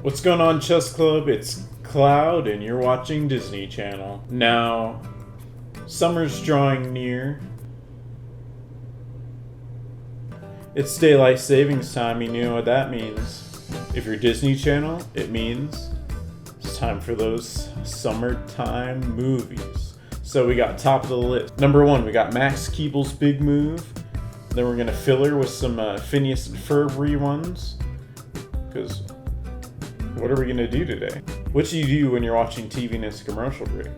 What's going on, Chess Club? It's Cloud, and you're watching Disney Channel. Now, summer's drawing near. It's daylight savings time, you know what that means. If you're Disney Channel, it means it's time for those summertime movies. So we got top of the list. Number one, we got Max Keeble's Big Move. Then we're gonna fill her with some Phineas and Ferb reruns. Because what are we gonna do today? What do you do when you're watching TV and it's a commercial break?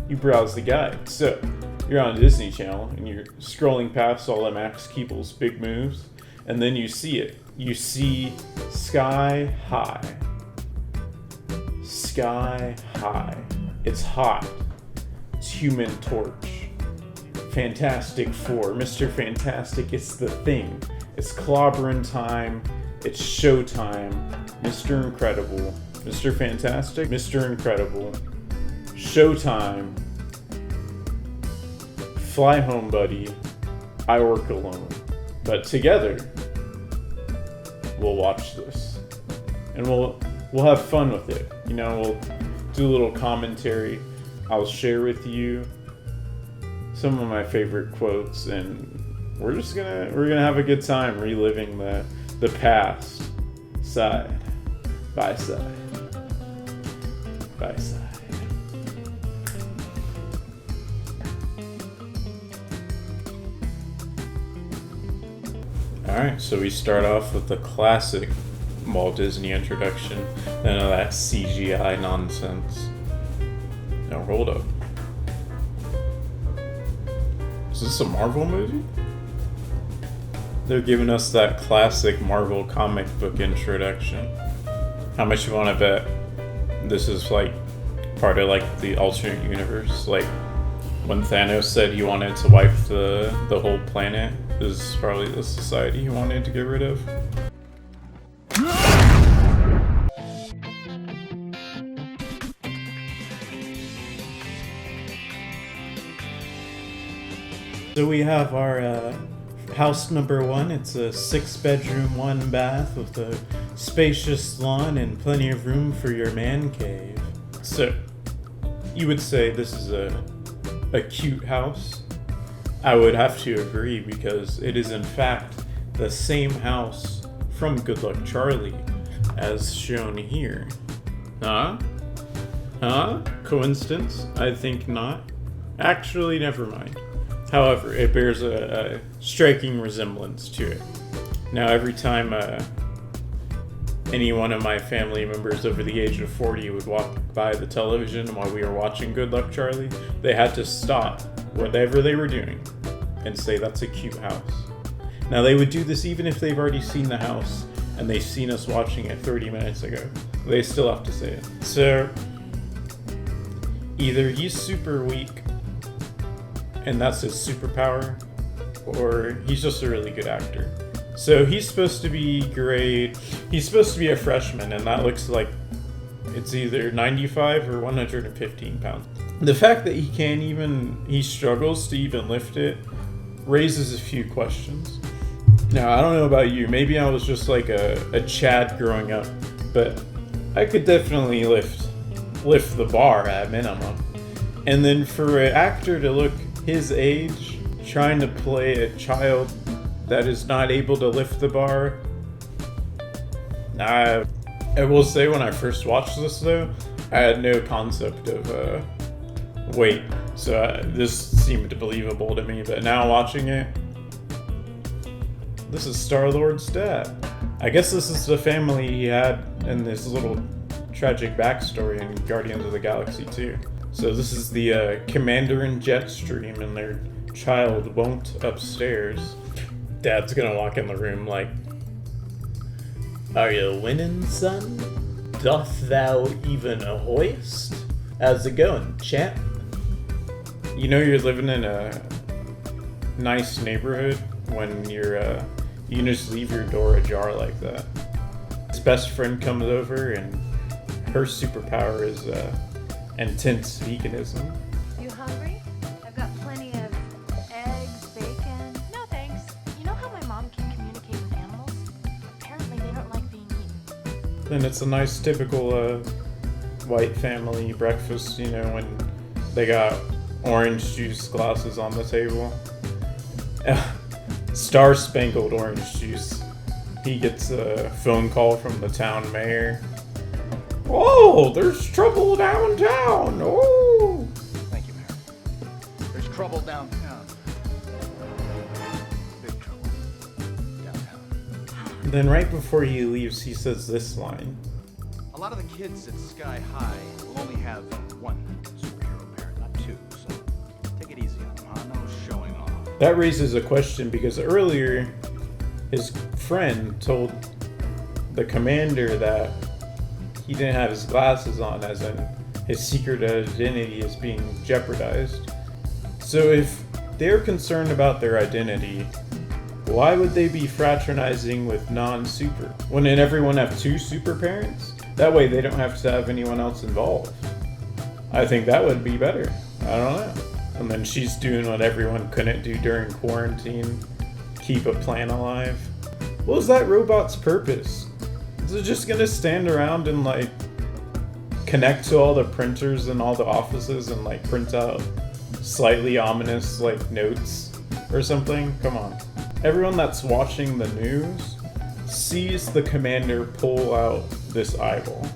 You browse the guide. So you're on Disney Channel and you're scrolling past all of Max Keeble's Big Moves, and then you see it. You see Sky High. Sky High. It's hot. It's Human Torch. Fantastic Four. Mr. Fantastic. It's the thing. It's clobbering time. It's showtime. Mr. Incredible. Mr. Fantastic. Mr. Incredible. Showtime. Fly Home Buddy. I Work Alone. But together, we'll watch this. And we'll have fun with it. You know, we'll do a little commentary. I'll share with you some of my favorite quotes, and we're gonna have a good time reliving the past, side by side by side. Alright, so we start off with the classic Walt Disney introduction, none of that CGI nonsense. Now hold up. Is this a Marvel movie? They're giving us that classic Marvel comic book introduction. How much you want to bet this is like part of like the alternate universe? Like when Thanos said he wanted to wipe the whole planet, this is probably the society he wanted to get rid of. So we have our house number one. It's a 6-bedroom, 1-bath with a spacious lawn and plenty of room for your man cave. So you would say this is a cute house? I would have to agree, because it is in fact the same house from Good Luck Charlie as shown here. Huh? Coincidence? I think not. Actually, never mind. However, it bears a striking resemblance to it. Now, every time any one of my family members over the age of 40 would walk by the television while we were watching Good Luck Charlie, they had to stop whatever they were doing and say, "That's a cute house." Now, they would do this even if they've already seen the house and they've seen us watching it 30 minutes ago. They still have to say it. So, either he's super weak and that's his superpower, or he's just a really good actor. So he's supposed to be great. He's supposed to be a freshman, and that looks like it's either 95 or 115 pounds. The fact that he struggles to even lift it raises a few questions. Now, I don't know about you, maybe I was just like a Chad growing up, but I could definitely lift the bar at minimum. And then for an actor to look his age, trying to play a child that is not able to lift the bar. I will say, when I first watched this though, I had no concept of weight, so this seemed believable to me. But now watching it, this is Star-Lord's dad. I guess this is the family he had in this little tragic backstory in Guardians of the Galaxy 2. So this is the Commander and Jetstream and their child Won't upstairs. Dad's gonna walk in the room like, "Are you winning, son? Doth thou even hoist? How's it going, champ?" You know you're living in a nice neighborhood when you just leave your door ajar like that. His best friend comes over and her superpower is intense veganism. You hungry? I've got plenty of eggs, bacon. No thanks. You know how my mom can communicate with animals? Apparently they don't like being eaten. And it's a nice typical white family breakfast, you know, when they got orange juice glasses on the table. Star-spangled orange juice. He gets a phone call from the town mayor. Oh, there's trouble downtown. Oh. Thank you, Mayor. There's trouble downtown. Big trouble downtown. Then right before he leaves, he says this line. A lot of the kids at Sky High will only have one superhero parent, not two, so take it easy on them, huh? No showing off. That raises a question because earlier his friend told the commander that he didn't have his glasses on, as in his secret identity is being jeopardized. So if they're concerned about their identity, why would they be fraternizing with non-super? Wouldn't everyone have two super parents? That way they don't have to have anyone else involved. I think that would be better. I don't know. And then she's doing what everyone couldn't do during quarantine. Keep a plan alive. What was that robot's purpose? Is it just gonna stand around and like connect to all the printers in all the offices and like print out slightly ominous like notes or something? Come on. Everyone that's watching the news sees the commander pull out this eyeball.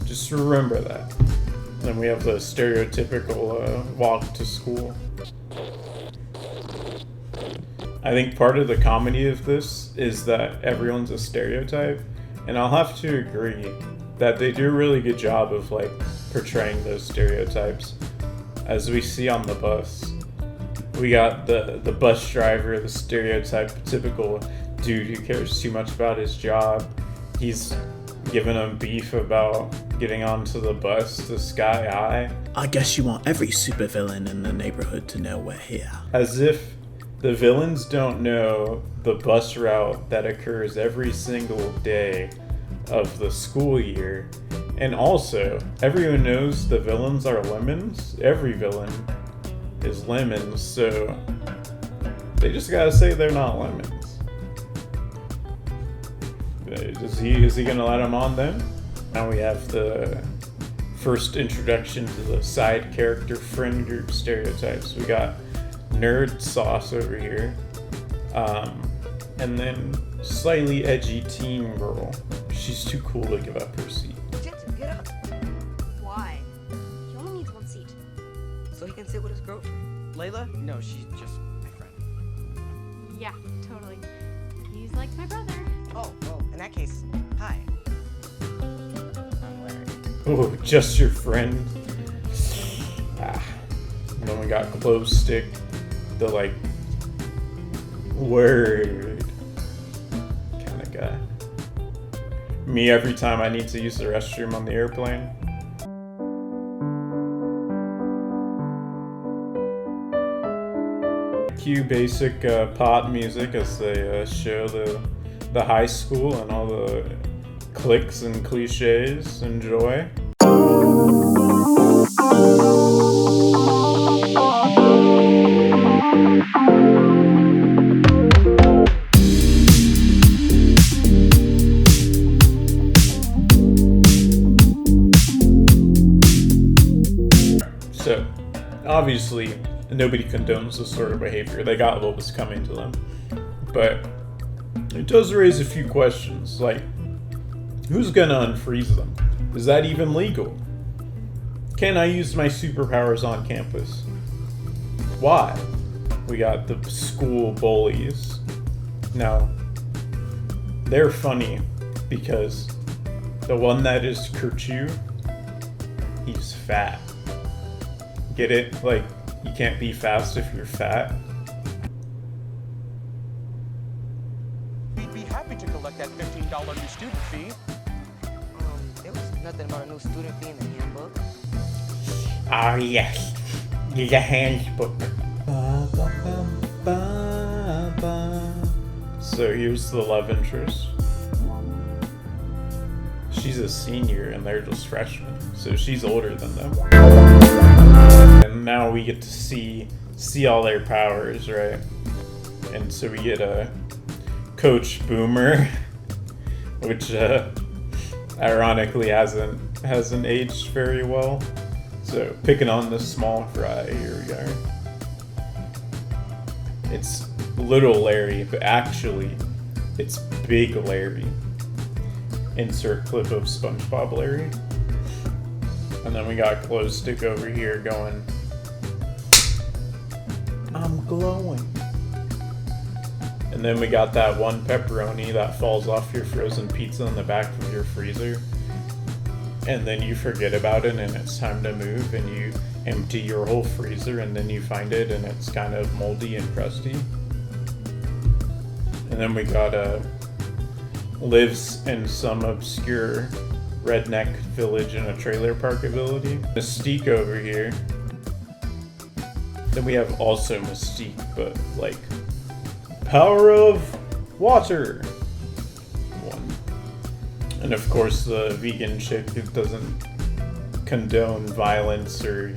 Just remember that. Then we have the stereotypical walk to school. I think part of the comedy of this is that everyone's a stereotype, and I'll have to agree that they do a really good job of like portraying those stereotypes. As we see on the bus, we got the bus driver, the stereotypical dude who cares too much about his job. He's giving him beef about getting onto the bus to Sky High. I guess you want every supervillain in the neighborhood to know we're here. As if the villains don't know the bus route that occurs every single day of the school year. And also, everyone knows the villains are lemons. Every villain is lemons, so they just gotta say they're not lemons. Is he gonna let them on then? Now we have the first introduction to the side character friend group stereotypes. We got nerd sauce over here, and then slightly edgy teen girl. She's too cool to give up her seat. Jensen, get up. Why? He only needs one seat. So he can sit with his girlfriend. Layla? No, she's just my friend. Yeah, totally. He's like my brother. Oh, well, in that case, hi. I'm Larry. Oh, just your friend. And then we got Glow Stick, the like word kind of guy. Me every time I need to use the restroom on the airplane. Cue basic pop music as they show the high school and all the cliques and cliches. Enjoy. So, obviously, nobody condones this sort of behavior. They got what was coming to them. But it does raise a few questions, like, who's gonna unfreeze them? Is that even legal? Can I use my superpowers on campus? Why? We got the school bullies. Now, they're funny because the one that is Kerchu, he's fat. Get it? Like, you can't be fast if you're fat. We'd be happy to collect that $15 new student fee. There was nothing about a new student fee in the handbook. Ah, yes. The handbook. So here's the love interest. She's a senior and they're just freshmen, so she's older than them. And now we get to see all their powers, right? And so we get a Coach Boomer which ironically hasn't aged very well. So picking on this small fry, here we are. It's little Larry, but actually it's big Larry. Insert clip of SpongeBob Larry. And then we got Glow Stick over here going, I'm glowing. And then we got that one pepperoni that falls off your frozen pizza in the back of your freezer. And then you forget about it and it's time to move and you empty your whole freezer and then you find it and it's kind of moldy and crusty. And then we got lives in some obscure redneck village in a trailer park ability. Mystique over here. Then we have also Mystique, but like power of water. One. And of course the vegan chick who doesn't condone violence or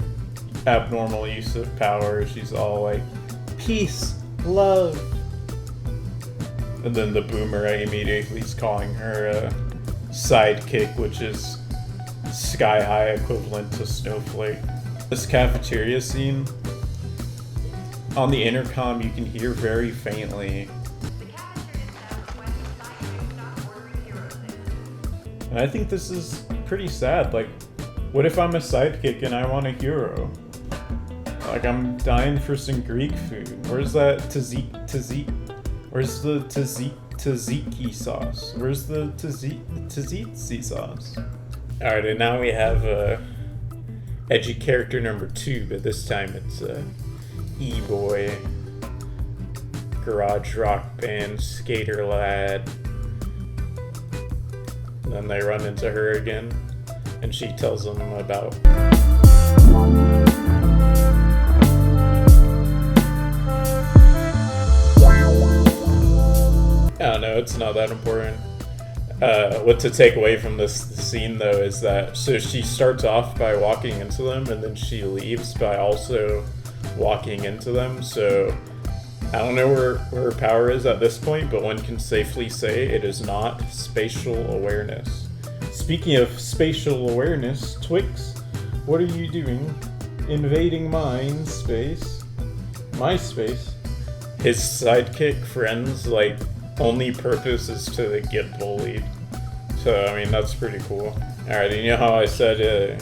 abnormal use of power. She's all like, peace, love. And then the boomerang immediately is calling her a sidekick, which is Sky High equivalent to Snowflake. This cafeteria scene, on the intercom you can hear very faintly, and I think this is pretty sad. Like, what if I'm a sidekick and I want a hero? Like, I'm dying for some Greek food. Where's that Where's the tzatziki sauce? Where's the tzatziki sauce? Alright, and now we have edgy character number 2, but this time it's E-boy, garage rock band, skater lad. And then they run into her again, and she tells them about I don't know, it's not that important. What to take away from this scene though is that, so she starts off by walking into them and then she leaves by also walking into them, so I don't know where her power is at this point, but one can safely say it is not spatial awareness. Speaking of spatial awareness, Twix, what are you doing? Invading mine space? My space? His sidekick friends, like, only purpose is to get bullied. So, I mean, that's pretty cool. Alright, you know how I said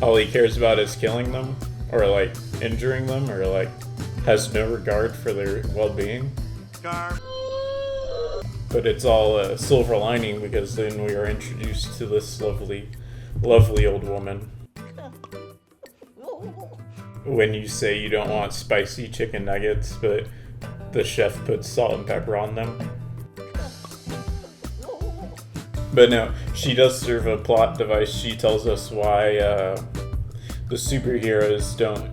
all he cares about is killing them? Or, like, injuring them? Or, like, has no regard for their well-being? But it's all a silver lining because then we are introduced to this lovely, lovely old woman. When you say you don't want spicy chicken nuggets, but the chef puts salt and pepper on them. But no, she does serve a plot device. She tells us why the superheroes don't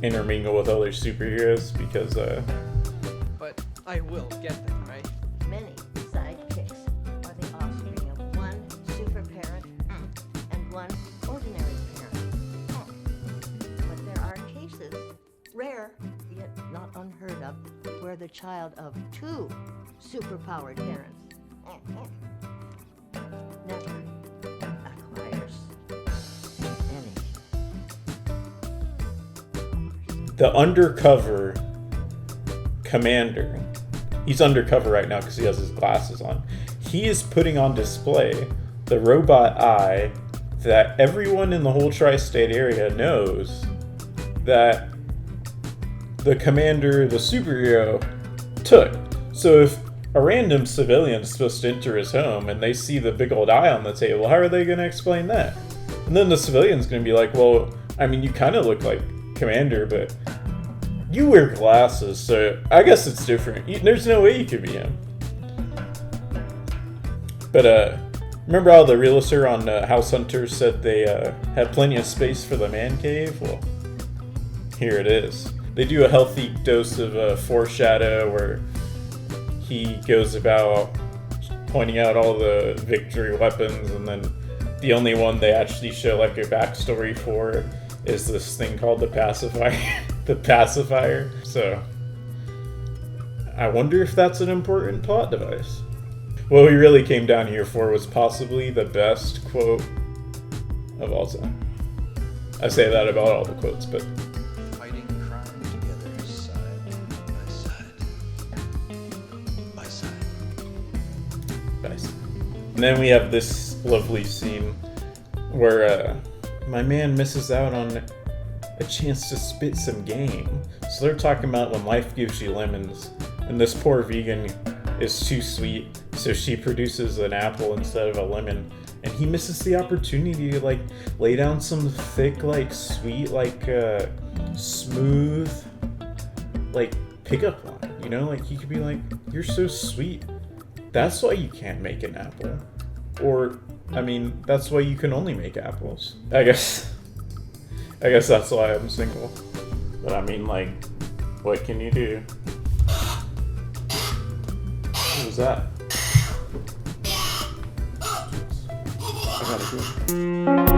intermingle with other superheroes, because But I will get them, right? Many sidekicks are the offspring of one super parent and one ordinary parent. But there are cases, rare yet not unheard of, where the child of two superpowered parents never acquires any. the undercover commander, he's undercover right now because he has his glasses on, he is putting on display the robot eye that everyone in the whole tri-state area knows that the commander, the superhero, took. So if a random civilian is supposed to enter his home and they see the big old eye on the table, how are they going to explain that? And then the civilian's going to be like, well, I mean, you kind of look like Commander, but you wear glasses, so I guess it's different. There's no way you could be him. But remember how the realtor on House Hunter said they had plenty of space for the man cave? Well, here it is. They do a healthy dose of foreshadow where he goes about pointing out all the victory weapons, and then the only one they actually show like a backstory for is this thing called the pacifier. The pacifier. So I wonder if that's an important plot device. what we really came down here for was possibly the best quote of all time. I say that about all the quotes, but Fighting crime together, side by side. By side. nice. And then we have this lovely scene where my man misses out on a chance to spit some game. So they're talking about when life gives you lemons, and this poor vegan is too sweet, so she produces an apple instead of a lemon, and he misses the opportunity to like lay down some thick, like sweet, like smooth, like pickup line. You know, like he could be like, "You're so sweet. That's why you can't make an apple," or I mean, that's why you can only make apples. I guess that's why I'm single. But I mean, like, what can you do? What was that? I gotta go.